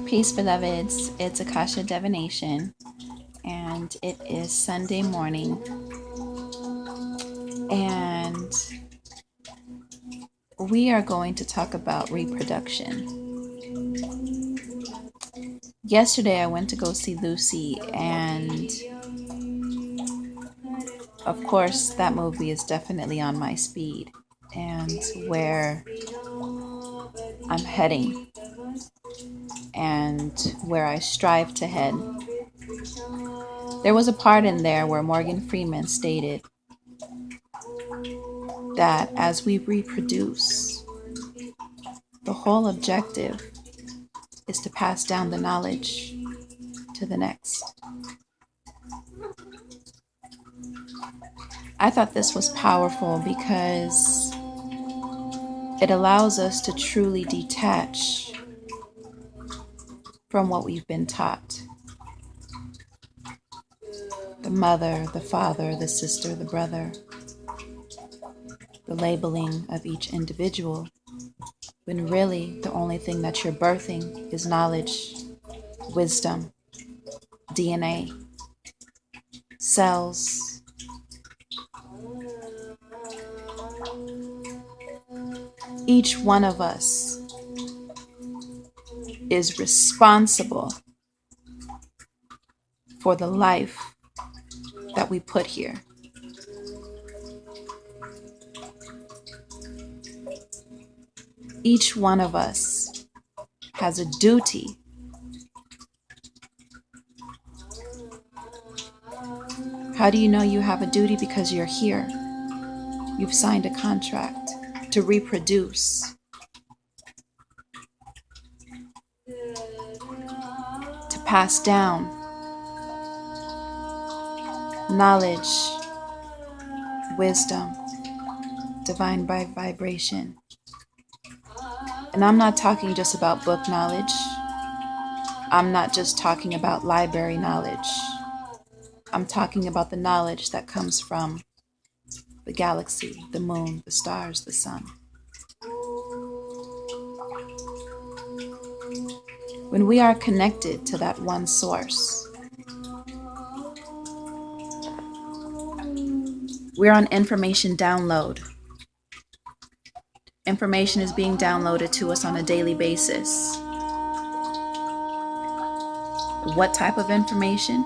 Peace, beloveds. It's Akasha Divination, and it is Sunday morning, and we are going to talk about reproduction. Yesterday, I went to go see Lucy, and of course, that movie is definitely on my speed and where I'm heading and where I strive to head. There was a part in there where Morgan Freeman stated that as we reproduce, the whole objective is to pass down the knowledge to the next. I thought this was powerful because it allows us to truly detach from what we've been taught. The mother, the father, the sister, the brother, the labeling of each individual, when really the only thing that you're birthing is knowledge, wisdom, DNA, cells. Each one of us is responsible for the life that we put here. Each one of us has a duty How do you know you have a duty? Because you're here. You've signed a contract to reproduce, to pass down knowledge, wisdom, divine vibration. And I'm not talking just about book knowledge. I'm not just talking about library knowledge. I'm talking about the knowledge that comes from the galaxy, the moon, the stars, the sun. When we are connected to that one source, we're on information download. Information is being downloaded to us on a daily basis. What type of information?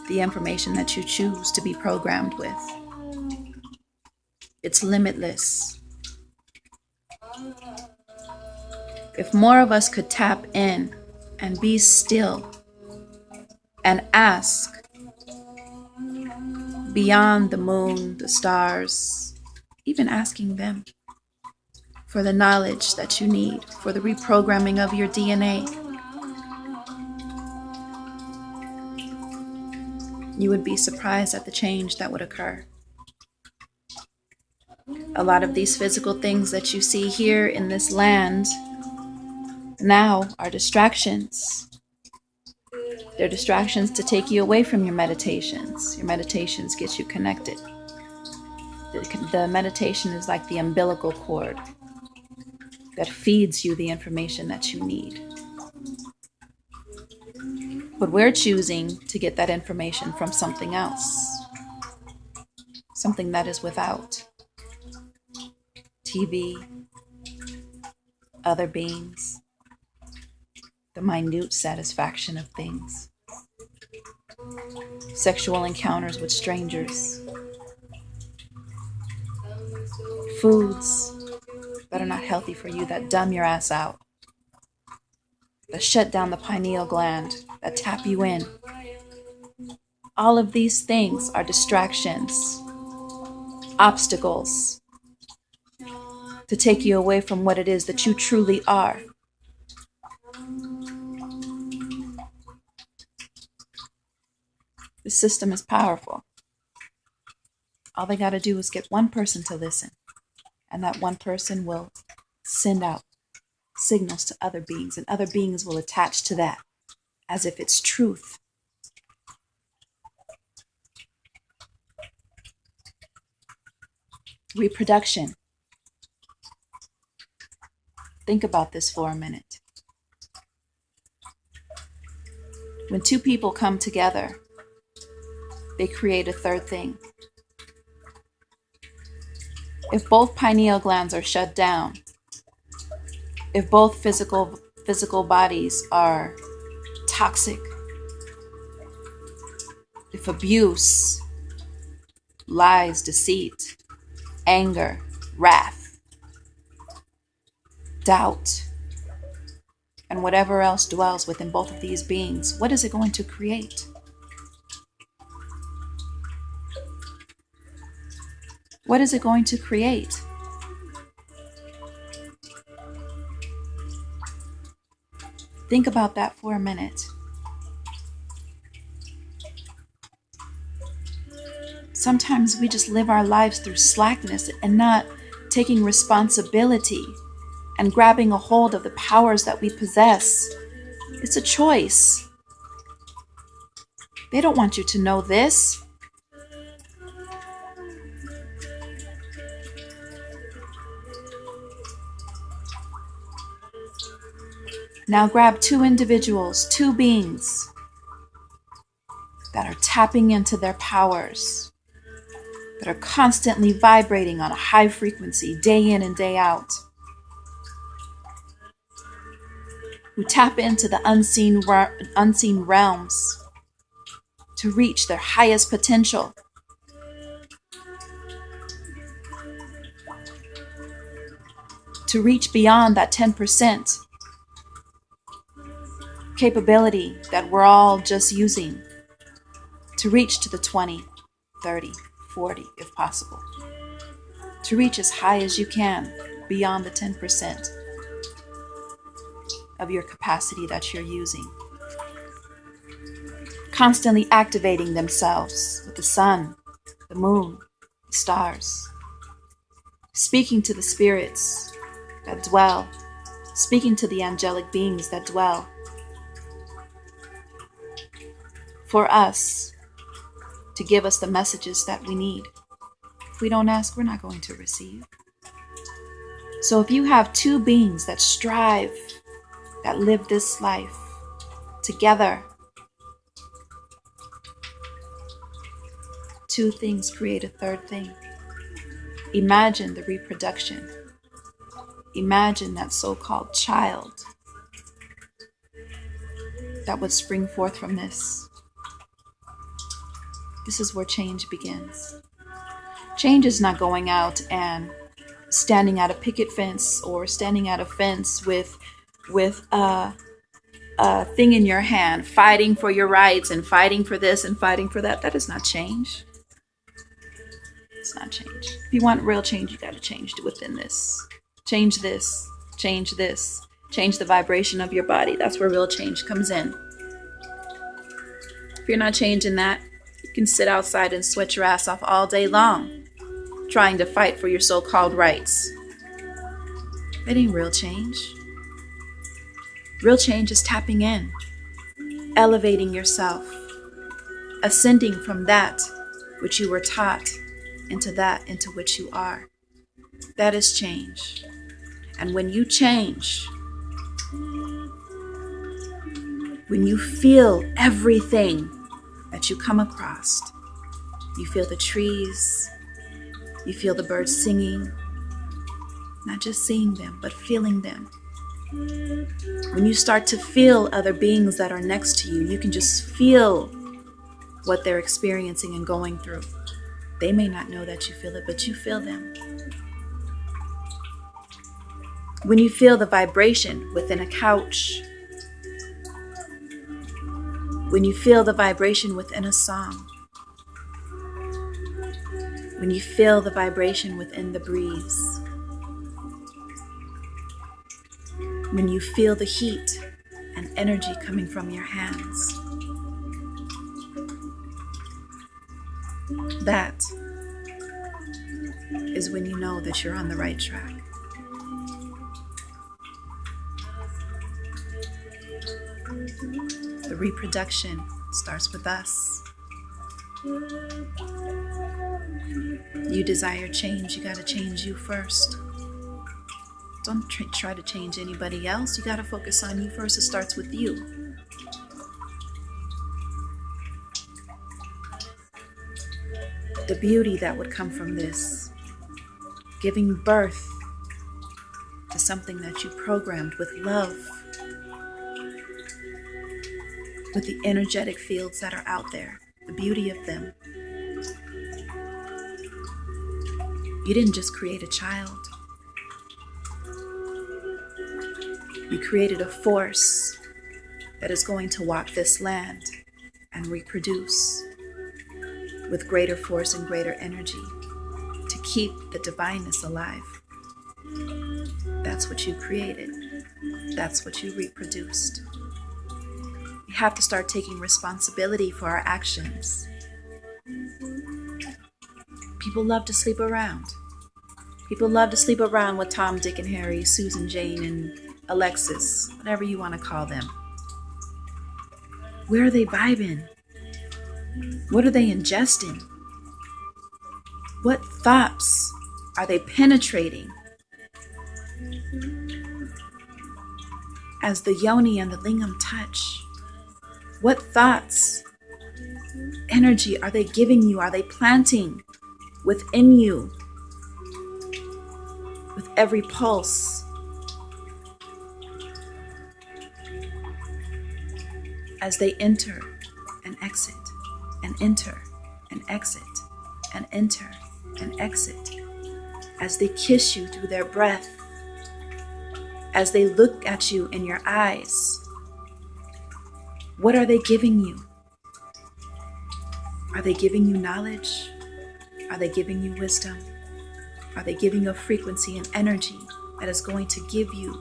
The information that you choose to be programmed with. It's limitless. If more of us could tap in and be still and ask beyond the moon, the stars, even asking them for the knowledge that you need for the reprogramming of your DNA, you would be surprised at the change that would occur. A lot of these physical things that you see here in this land now are distractions. They're distractions to take you away from your meditations. Your meditations get you connected. The meditation is like the umbilical cord that feeds you the information that you need. But we're choosing to get that information from something else, something that is without. TV, other beings, the minute satisfaction of things, sexual encounters with strangers, foods that are not healthy for you, that dumb your ass out, that shut down the pineal gland, that tap you in. All of these things are distractions, obstacles to take you away from what it is that you truly are. The system is powerful. All they got to do is get one person to listen, and that one person will send out signals to other beings, and other beings will attach to that as if it's truth. Reproduction. Think about this for a minute. When two people come together, they create a third thing. If both pineal glands are shut down, if both physical bodies are toxic, if abuse, lies, deceit, anger, wrath, doubt, and whatever else dwells within both of these beings, what is it going to create? What is it going to create? Think about that for a minute. Sometimes we just live our lives through slackness and not taking responsibility and grabbing a hold of the powers that we possess. It's a choice. They don't want you to know this. Now grab two individuals, two beings that are tapping into their powers, that are constantly vibrating on a high frequency, day in and day out, who tap into the unseen realms to reach their highest potential. To reach beyond that 10% capability that we're all just using, to reach to the 20, 30, 40 if possible, to reach as high as you can beyond the 10% of your capacity that you're using, constantly activating themselves with the sun, the moon, the stars, speaking to the spirits that dwell, speaking to the angelic beings that dwell, for us to give us the messages that we need. If we don't ask, we're not going to receive. So if you have two beings that strive, that live this life together, two things create a third thing. Imagine the reproduction. Imagine that so-called child that would spring forth from this. This is where change begins. Change is not going out and standing at a picket fence or standing at a fence with a thing in your hand, fighting for your rights and fighting for this and fighting for that. That is not change. It's not change. If you want real change, you got to change within this. Change this. Change this. Change the vibration of your body. That's where real change comes in. If you're not changing that, you can sit outside and sweat your ass off all day long, trying to fight for your so-called rights. That ain't real change. Real change is tapping in, elevating yourself, ascending from that which you were taught into that into which you are. That is change. And when you change, when you feel everything that you come across, you feel the trees, you feel the birds singing, not just seeing them, but feeling them. When you start to feel other beings that are next to you, you can just feel what they're experiencing and going through. They may not know that you feel it, but you feel them. When you feel the vibration within a couch, when you feel the vibration within a song, when you feel the vibration within the breeze, when you feel the heat and energy coming from your hands, that is when you know that you're on the right track. The reproduction starts with us. You desire change, you got to change you first. Don't try to change anybody else. You got to focus on you first. It starts with you. the beauty that would come from this, giving birth to something that you programmed with love, with the energetic fields that are out there, the beauty of them. You didn't just create a child. You created a force that is going to walk this land and reproduce with greater force and greater energy to keep the divineness alive. That's what you created. That's what you reproduced. We have to start taking responsibility for our actions. People love to sleep around. People love to sleep around with Tom, Dick, and Harry, Susan, Jane, and Alexis, whatever you want to call them. Where are they vibing? What are they ingesting? What thoughts are they penetrating? As the yoni and the lingam touch, what thoughts, energy are they giving you? Are they planting within you with every pulse? As they enter and exit, and enter and exit, and enter and exit, as they kiss you through their breath, as they look at you in your eyes, what are they giving you? Are they giving you knowledge? Are they giving you wisdom? Are they giving you a frequency and energy that is going to give you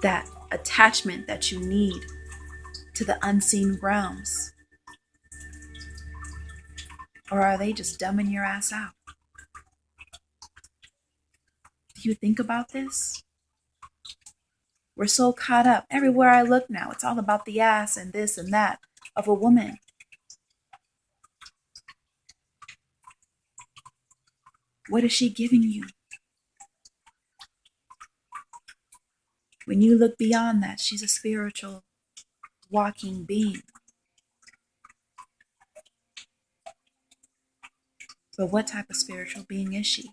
that attachment that you need to the unseen realms? Or are they just dumbing your ass out? Do you think about this? We're so caught up. Everywhere I look now, it's all about the ass and this and that of a woman. What is she giving you? When you look beyond that, she's a spiritual walking being. But what type of spiritual being is she?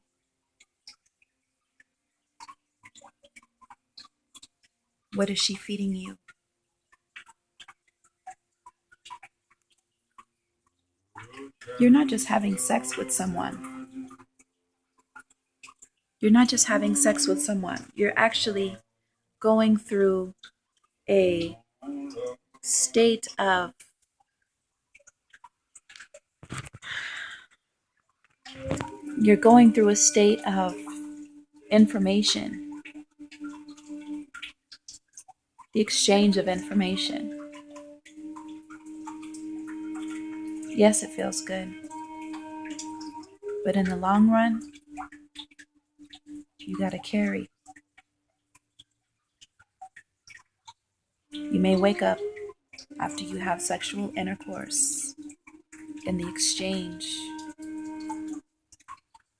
What is she feeding you? You're not just having sex with someone. You're not just having sex with someone. You're actually going through a state of information, the exchange of information. Yes, it feels good, but in the long run, you gotta carry. You may wake up after you have sexual intercourse in the exchange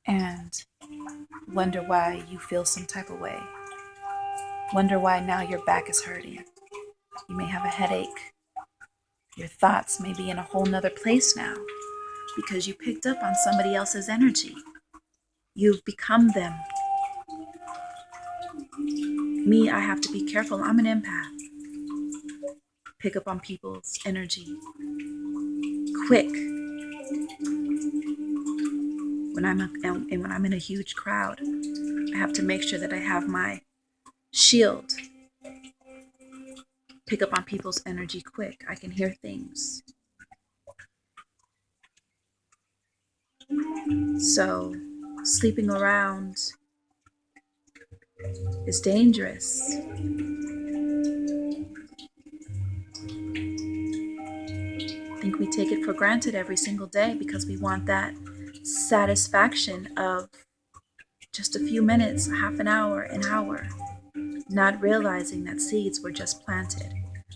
and wonder why you feel some type of way. Wonder why now your back is hurting. You may have a headache. Your thoughts may be in a whole nother place now because you picked up on somebody else's energy. You've become them. Me, I have to be careful. I'm an empath. Pick up on people's energy quick. When I'm in a huge crowd, I have to make sure that I have my shield. Pick up on people's energy quick. I can hear things. So, sleeping around is dangerous. I think we take it for granted every single day because we want that satisfaction of just a few minutes, half an hour, not realizing that seeds were just planted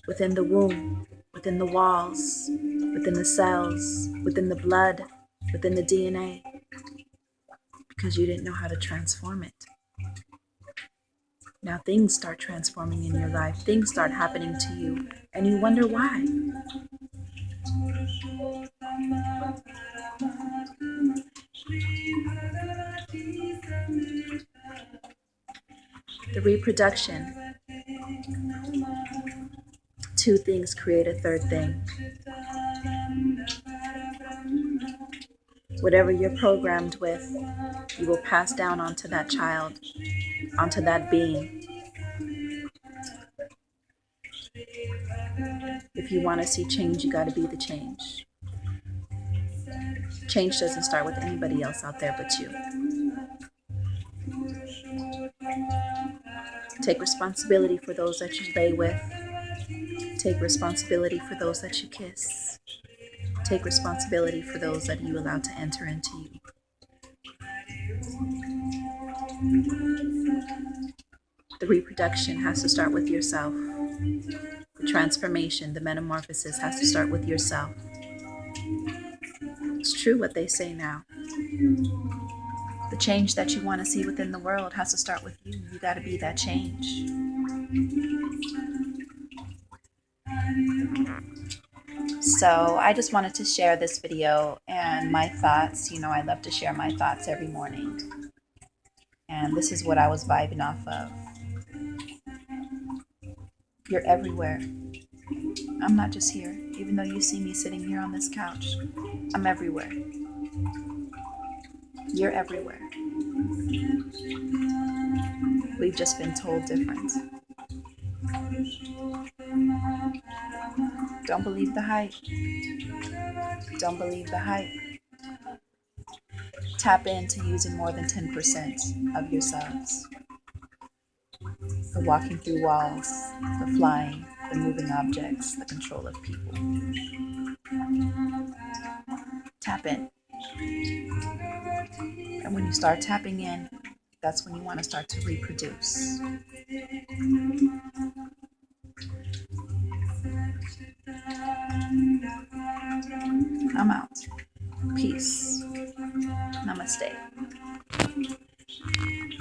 within the womb, within the walls, within the cells, within the blood, within the DNA, because you didn't know how to transform it. Now things start transforming in your life. Things start happening to you, and you wonder why. reproduction. Two things create a third thing. Whatever you're programmed with, you will pass down onto that child, onto that being. If you want to see change, you got to be the change. Change doesn't start with anybody else out there but you. Take responsibility for those that you lay with. Take responsibility for those that you kiss. Take responsibility for those that you allow to enter into you. The reproduction has to start with yourself. The transformation, the metamorphosis has to start with yourself. It's true what they say now. The change that you want to see within the world has to start with you. You got to be that change. So I just wanted to share this video and my thoughts. You know, I love to share my thoughts every morning. And this is what I was vibing off of. You're everywhere. I'm not just here. Even though you see me sitting here on this couch, I'm everywhere. You're everywhere. We've just been told different. Don't believe the hype. Don't believe the hype. Tap into using more than 10% of yourselves. The walking through walls, the flying, the moving objects, the control of people. Tap in. And when you start tapping in, that's when you want to start to reproduce. I'm out. Peace. Namaste.